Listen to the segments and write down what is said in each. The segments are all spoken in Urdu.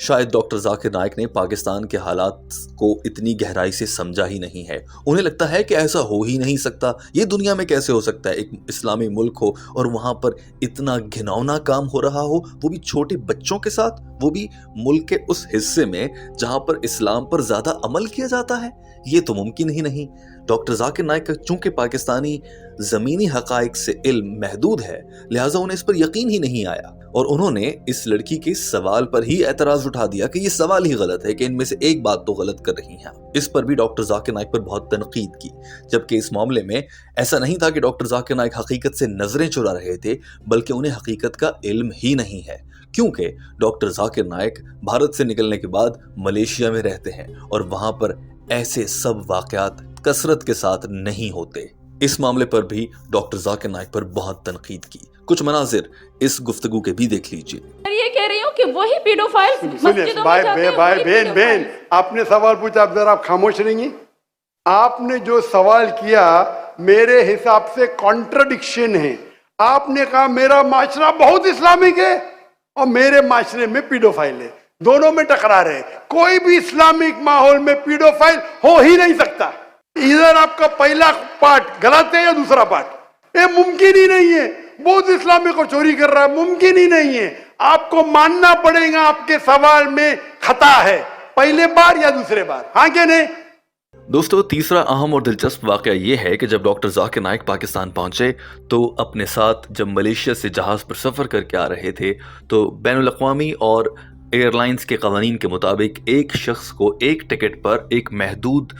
شاید ڈاکٹر ذاکر نائک نے پاکستان کے حالات کو اتنی گہرائی سے سمجھا ہی نہیں ہے. انہیں لگتا ہے کہ ایسا ہو ہی نہیں سکتا, یہ دنیا میں کیسے ہو سکتا ہے, ایک اسلامی ملک ہو اور وہاں پر اتنا گھناؤنا کام ہو رہا ہو, وہ بھی چھوٹے بچوں کے ساتھ, وہ بھی ملک کے اس حصے میں جہاں پر اسلام پر زیادہ عمل کیا جاتا ہے. یہ تو ممکن ہی نہیں. ڈاکٹر ذاکر نائک کا چونکہ پاکستانی زمینی حقائق سے علم محدود ہے, لہٰذا انہیں اس پر یقین ہی نہیں آیا اور انہوں نے اس لڑکی کے سوال پر ہی اعتراض اٹھا دیا کہ یہ سوال ہی غلط ہے, کہ ان میں سے ایک بات تو غلط کر رہی ہیں. اس پر بھی ڈاکٹر ذاکر نائک پر بہت تنقید کی, جبکہ اس معاملے میں ایسا نہیں تھا کہ ڈاکٹر ذاکر نائک حقیقت سے نظریں چرا رہے تھے, بلکہ انہیں حقیقت کا علم ہی نہیں ہے, کیونکہ ڈاکٹر ذاکر نائک بھارت سے نکلنے کے بعد ملیشیا میں رہتے ہیں اور وہاں پر ایسے سب واقعات کثرت کے ساتھ نہیں ہوتے. اس معاملے پر بھی ڈاکٹر ذاکر نائک پر بہت تنقید کی. کچھ مناظر اس گفتگو کے بھی دیکھ لیجئے. یہ کہہ رہی ہوں کہ وہی پیڈوفائل مسجدوں میں جاتے ہیں. بھائی بہن آپ نے سوال پوچھا, اب ذرا آپ خاموش رہیں. آپ نے جو سوال کیا میرے حساب سے کانٹرڈکشن ہے. آپ نے کہا میرا معاشرہ بہت اسلامک ہے اور میرے معاشرے میں پیڈوفائل ہے, دونوں میں ٹکرا رہے. کوئی بھی اسلامک ماحول میں پیڈوفائل ہو ہی نہیں سکتا. ادھر آپ کا پہلا پارٹ غلط ہے یا دوسرا پارٹ, یہ ممکن ہی نہیں ہے. بہت اسلامک کو چوری کر رہا ہے, ممکن ہی نہیں ہے. آپ کو ماننا پڑے گا آپ کے سوال میں خطا ہے, پہلے بار یا دوسرے بار, ہاں کہ نہیں؟ دوستو, تیسرا اہم اور دلچسپ واقعہ یہ ہے کہ جب ڈاکٹر ذاکر نائک پاکستان پہنچے تو اپنے ساتھ جب ملیشیا سے جہاز پر سفر کر کے آ رہے تھے تو بین الاقوامی اور ایئر لائنز کے قوانین کے مطابق ایک شخص کو ایک ٹکٹ پر ایک محدود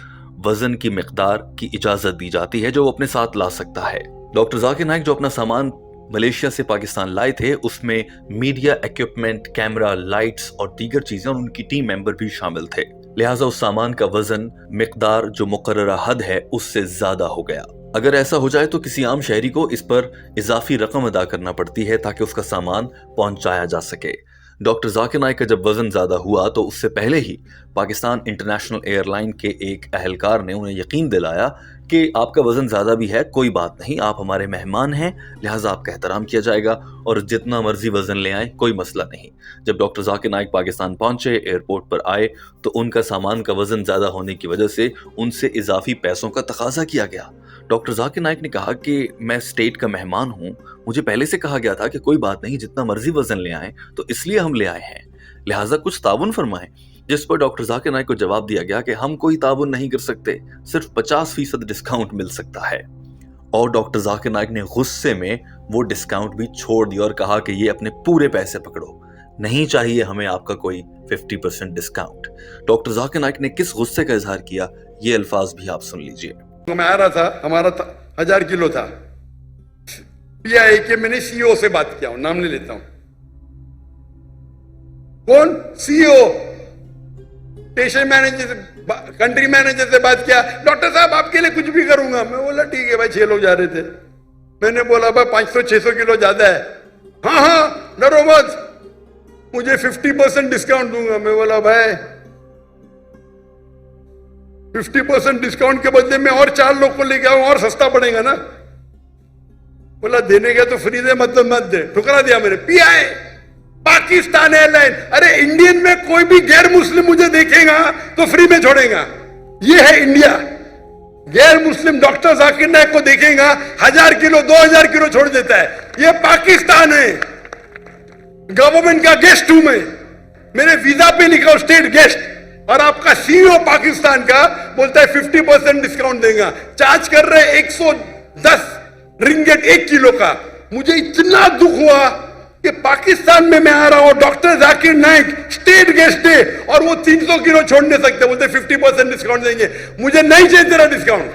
وزن کی مقدار کی اجازت دی جاتی ہے جو وہ اپنے ساتھ لا سکتا ہے. ڈاکٹر ذاکر نائک جو اپنا سامان ملیشیا سے پاکستان لائے تھے اس میں میڈیا ایکوپمنٹ, کیمرہ, لائٹس اور دیگر چیزیں اور ان کی ٹیم ممبر بھی شامل تھے, لہٰذا اس سامان کا وزن مقدار جو مقررہ حد ہے اس سے زیادہ ہو گیا. اگر ایسا ہو جائے تو کسی عام شہری کو اس پر اضافی رقم ادا کرنا پڑتی ہے تاکہ اس کا سامان پہنچایا جا سکے. ڈاکٹر ذاکر نائک کا جب وزن زیادہ ہوا تو اس سے پہلے ہی پاکستان انٹرنیشنل ایئر لائن کے ایک اہلکار نے انہیں یقین دلایا کہ آپ کا وزن زیادہ بھی ہے, کوئی بات نہیں, آپ ہمارے مہمان ہیں, لہٰذا آپ کا احترام کیا جائے گا اور جتنا مرضی وزن لے آئیں, کوئی مسئلہ نہیں. جب ڈاکٹر ذاکر نائک پاکستان پہنچے, ایئرپورٹ پر آئے تو ان کا سامان کا وزن زیادہ ہونے کی وجہ سے ان سے اضافی پیسوں کا تقاضا کیا گیا. ڈاکٹر ذاکر نائک نے کہا کہ میں اسٹیٹ کا مہمان ہوں, مجھے پہلے سے کہا گیا تھا کہ کوئی بات نہیں, جتنا مرضی وزن لے آئیں, تو اس لیے ہم لے آئے ہیں, لہٰذا کچھ تعاون فرمائیں. جس پر ڈاکٹر ذاکر نائک کو جواب دیا گیا کہ ہم کوئی تعاون نہیں کر سکتے, صرف 50% ڈسکاؤنٹ مل سکتا ہے. اور ڈاکٹر ذاکر نائک نے غصے میں وہ ڈسکاؤنٹ بھی چھوڑ دیا اور کہا کہ یہ اپنے پورے پیسے پکڑو, نہیں چاہیے ہمیں آپ کا کوئی 50% ڈسکاؤنٹ. ڈاکٹر ذاکر نائک نے کس غصے کا اظہار کیا, یہ الفاظ بھی آپ سن لیجئے. میں آ رہا تھا, ہمارا 1000 کلو تھا, پی آئی کے میں نے سی او سے بات کیا ہوں, نام نہیں لیتا ہوں. کون سی او, اسٹیشن مینیجر سے, کنٹری مینیجر سے بات کیا, ڈاکٹر صاحب آپ کے لیے کچھ بھی کروں گا. میں بولا ٹھیک ہے بھائی, 6 لوگ جا رہے تھے. میں نے بولا بھائی 500-600 کلو زیادہ ہے. ہاں ڈرو مت, مجھے 50% ڈسکاؤنٹ دوں گا. میں بولا بھائی 50% ڈسکاؤنٹ کے بدلے میں اور 4 لوگ کو لے کے آؤں, اور سستا پڑے گا نا. بولا دینے گا تو فری دے, مت دے. ٹھکرا دیا میں نے. پی آئی پاکستان ایئر لائن, ارے انڈین میں کوئی بھی غیر مسلم مجھے دیکھے گا تو فری میں چھوڑے گا. یہ ہے انڈیا. غیر مسلم ڈاکٹر ذاکر نائک کو دیکھے گا 1000 کلو 2000 کلو چھوڑ دیتا ہے. یہ پاکستان ہے, گورنمنٹ کا گیسٹ ہوں میں, میرے ویزا پہ لکھا اسٹیٹ گیسٹ, اور آپ کا سی او پاکستان کا بولتا ہے 50% ڈسکاؤنٹ دیں گا. چارج کر رہے 110 رنگٹ 1 کلو کا. مجھے اتنا دکھ ہوا کہ پاکستان میں آ رہا ہوں, doctor Zakir Naik state guest ہے اور وہ 300 کلو چھوڑ نہیں سکتے, بولتے 50% ڈسکاؤنٹ دیں گے. مجھے نہیں چاہیے تیرا ڈسکاؤنٹ.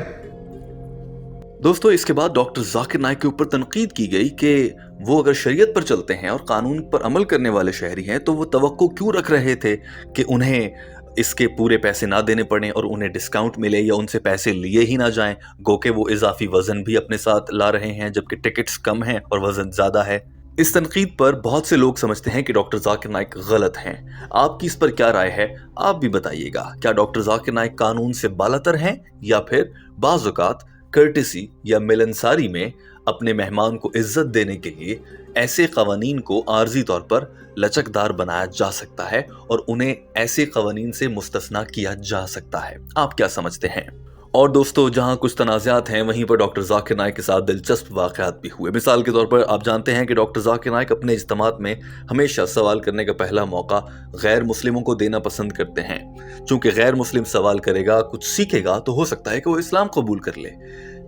دوستو, اس کے بعد ڈاکٹر ذاکر نائک کے اوپر تنقید کی گئی کہ وہ اگر شریعت پر چلتے ہیں اور قانون پر عمل کرنے والے شہری ہیں تو وہ توقع کیوں رکھ رہے تھے کہ انہیں اس کے پورے پیسے نہ دینے پڑیں اور انہیں ڈسکاؤنٹ ملے یا ان سے پیسے لیے ہی نہ جائیں, گو کہ وہ اضافی وزن بھی اپنے ساتھ لا رہے ہیں جبکہ ٹکٹس کم ہیں اور وزن زیادہ ہے. اس تنقید پر بہت سے لوگ سمجھتے ہیں کہ ڈاکٹر ذاکر نائک غلط ہیں. آپ کی اس پر کیا رائے ہے, آپ بھی بتائیے گا. کیا ڈاکٹر ذاکر نائک قانون سے بالاتر ہیں یا پھر بعض اوقات کرٹسی یا ملنساری میں اپنے مہمان کو عزت دینے کے لیے ایسے قوانین کو عارضی طور پر لچکدار بنایا جا سکتا ہے اور انہیں ایسے قوانین سے مستثنا کیا جا سکتا ہے۔ آپ کیا سمجھتے ہیں؟ اور دوستو، جہاں کچھ تنازعات ہیں وہیں پر ڈاکٹر ذاکر نائک کے ساتھ دلچسپ واقعات بھی ہوئے۔ مثال کے طور پر آپ جانتے ہیں کہ ڈاکٹر ذاکر نائک اپنے اجتماعات میں ہمیشہ سوال کرنے کا پہلا موقع غیر مسلموں کو دینا پسند کرتے ہیں۔ چونکہ غیر مسلم سوال کرے گا، کچھ سیکھے گا، تو ہو سکتا ہے کہ وہ اسلام قبول کر لے۔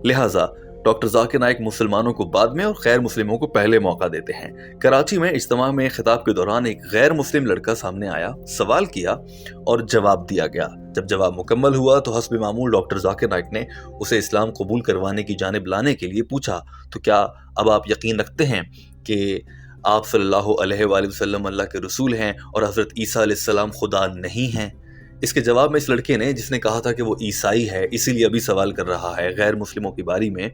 لہٰذا ڈاکٹر ذاکر نائک مسلمانوں کو بعد میں اور غیر مسلموں کو پہلے موقع دیتے ہیں۔ کراچی میں اجتماع میں خطاب کے دوران ایک غیر مسلم لڑکا سامنے آیا، سوال کیا اور جواب دیا گیا۔ جب جواب مکمل ہوا تو حسب معمول ڈاکٹر ذاکر نائک نے اسے اسلام قبول کروانے کی جانب لانے کے لیے پوچھا، تو کیا اب آپ یقین رکھتے ہیں کہ آپ صلی اللہ علیہ وآلہ وسلم اللہ کے رسول ہیں اور حضرت عیسیٰ علیہ السلام خدا نہیں ہیں؟ اس کے جواب میں اس لڑکے نے، جس نے کہا تھا کہ وہ عیسائی ہے اسی لیے ابھی سوال کر رہا ہے غیر مسلموں کی باری میں،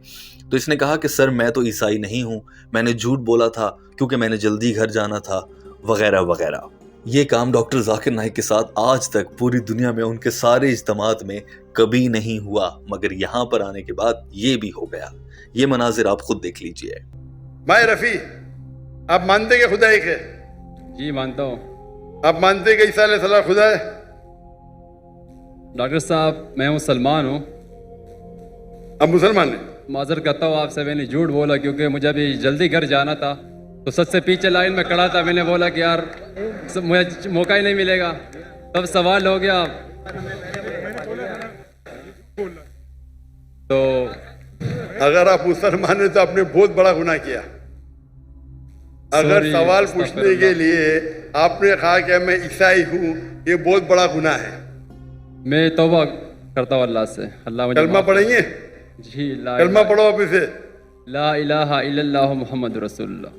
تو اس نے کہا کہ سر میں تو عیسائی نہیں ہوں، میں نے جھوٹ بولا تھا کیونکہ میں نے جلدی گھر جانا تھا، وغیرہ وغیرہ۔ یہ کام ڈاکٹر ذاکر نائک کے ساتھ آج تک پوری دنیا میں ان کے سارے اجتماعات میں کبھی نہیں ہوا، مگر یہاں پر آنے کے بعد یہ بھی ہو گیا۔ یہ مناظر آپ خود دیکھ لیجئے۔ بھائی رفیع، آپ مانتے کہ خدا ایک ہے؟ جی مانتا ہوں۔ آپ مانتے کہ عیسیٰ علیہ السلام خدا ہے؟ ڈاکٹر صاحب میں مسلمان ہوں۔ آپ مسلمان ہیں؟ معذرت کرتا ہوں آپ سے، میں نے جھوٹ بولا کیونکہ مجھے ابھی جلدی گھر جانا تھا، تو سب سے پیچھے لائن میں کھڑا تھا، میں نے بولا کہ یار مجھے موقع ہی نہیں ملے گا، تب سوال ہو گیا۔ تو اگر آپ مسلمان ہیں تو آپ نے بہت بڑا گناہ کیا۔ اگر سوال پوچھنے کے لیے آپ نے کہا کہ میں عیسائی ہوں، یہ بہت بڑا گناہ ہے۔ میں توبہ کرتا ہوں اللہ سے۔ اللہ مجھے کلمہ پڑھیں گے؟ جی کلمہ پڑھو آپ اسے۔ لا الہ الا اللہ محمد رسول اللہ۔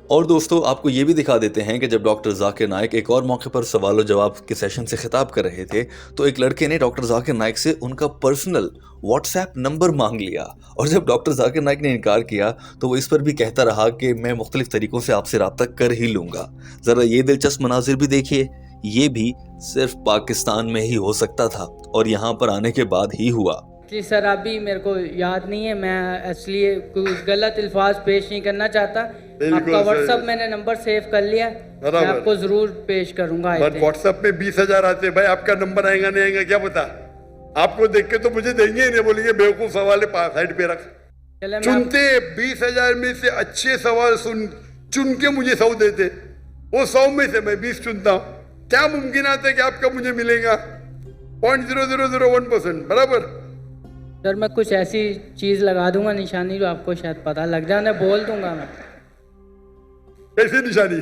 اور دوستو، آپ کو یہ بھی دکھا دیتے ہیں کہ جب ڈاکٹر ذاکر نائک ایک اور موقع پر سوال و جواب کے سیشن سے خطاب کر رہے تھے تو ایک لڑکے نے ڈاکٹر ذاکر نائک سے ان کا پرسنل واٹس ایپ نمبر مانگ لیا، اور جب ڈاکٹر ذاکر نائک نے انکار کیا تو وہ اس پر بھی کہتا رہا کہ میں مختلف طریقوں سے آپ سے رابطہ کر ہی لوں گا۔ ذرا یہ دلچسپ مناظر بھی دیکھیے۔ یہ بھی صرف پاکستان میں ہی ہو سکتا تھا اور یہاں پر آنے کے بعد ہی ہوا۔ جی سر، ابھی میرے کو یاد نہیں ہے، میں اس لیے کوئی غلط الفاظ پیش نہیں کرنا چاہتا۔ آپ کا واٹس ایپ میں نے نمبر سیو کر لیا، میں آپ کو ضرور پیش کروں گا۔ واٹس ایپ میں 20,000 آتے ہیں، بھائی آپ کا نمبر آئے گا نہیں آئے گا کیا پتا؟ آپ کو دیکھ کے تو مجھے دیں گے ہی نہیں، بولیں گے بیوقوف سوال ہے سائڈ پہ رکھ۔ چنتے 20,000 میں سے اچھے سوال چن کے مجھے 100 دیتے، وہ 100 میں سے میں 20 چنتا ہوں۔ کیا ممکنات ہے کہ آپ کا مجھے ملے گا؟ 0.0001%، برابر۔ سر میں کچھ ایسی چیز لگا دوں گا نشانی جو آپ کو شاید پتہ لگ جائے، میں بول دوں گا۔ میں کیسی نشانی؟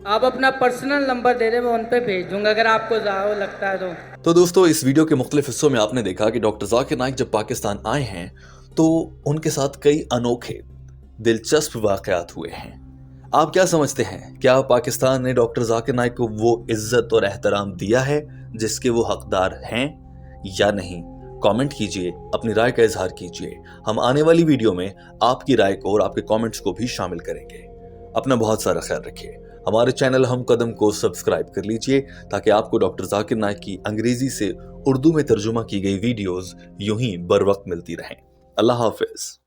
آپ اپنا پرسنل نمبر دے دیں، میں ان پہ بھیج دوں گا اگر آپ کو ضرور لگتا ہے تو دوستو، اس ویڈیو کے مختلف حصوں میں آپ نے دیکھا کہ ڈاکٹر ذاکر نائک جب پاکستان آئے ہیں تو ان کے ساتھ کئی انوکھے دلچسپ واقعات ہوئے ہیں۔ آپ کیا سمجھتے ہیں؟ کیا پاکستان نے ڈاکٹر ذاکر نائک کو وہ عزت اور احترام دیا ہے جس کے وہ حقدار ہیں یا نہیں؟ کامنٹ کیجئے، اپنی رائے کا اظہار کیجئے۔ ہم آنے والی ویڈیو میں آپ کی رائے کو اور آپ کے کامنٹس کو بھی شامل کریں گے۔ اپنا بہت سارا خیال رکھیے۔ ہمارے چینل ہم قدم کو سبسکرائب کر لیجئے تاکہ آپ کو ڈاکٹر ذاکر نائک کی انگریزی سے اردو میں ترجمہ کی گئی ویڈیوز یوں ہی بر وقت ملتی رہیں۔ اللہ حافظ۔